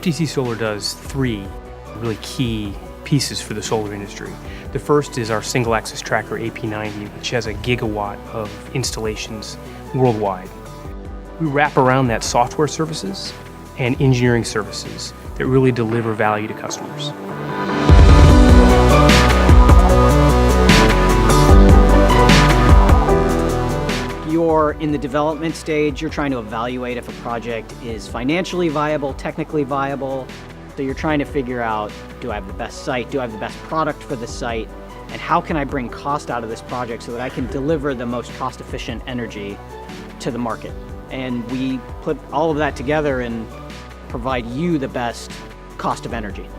FTC Solar does three really key pieces for the solar industry. The first is our single axis tracker AP90, which has a gigawatt of installations worldwide. We wrap around that software services and engineering services that really deliver value to customers. You're in the development stage, you're trying to evaluate if a project is financially viable, technically viable. So you're trying to figure out, do I have the best site, do I have the best product for the site, and how can I bring cost out of this project so that I can deliver the most cost-efficient energy to the market. And we put all of that together and provide you the best cost of energy.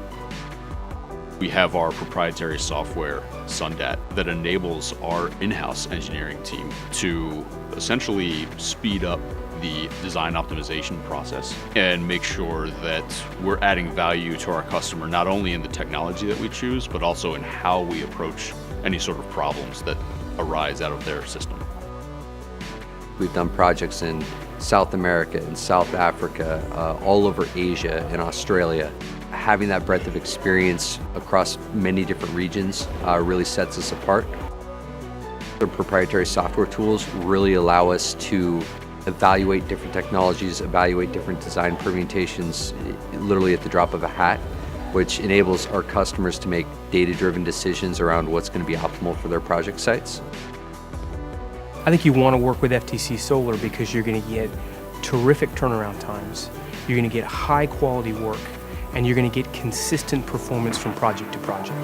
We have our proprietary software, SunDat, that enables our in-house engineering team to essentially speed up the design optimization process and make sure that we're adding value to our customer, not only in the technology that we choose, but also in how we approach any sort of problems that arise out of their system. We've done projects in South America, in South Africa, all over Asia, in Australia. Having that breadth of experience across many different regions really sets us apart. The proprietary software tools really allow us to evaluate different technologies, evaluate different design permutations, literally at the drop of a hat, which enables our customers to make data-driven decisions around what's going to be optimal for their project sites. I think you want to work with FTC Solar because you're going to get terrific turnaround times, you're going to get high quality work, and you're going to get consistent performance from project to project.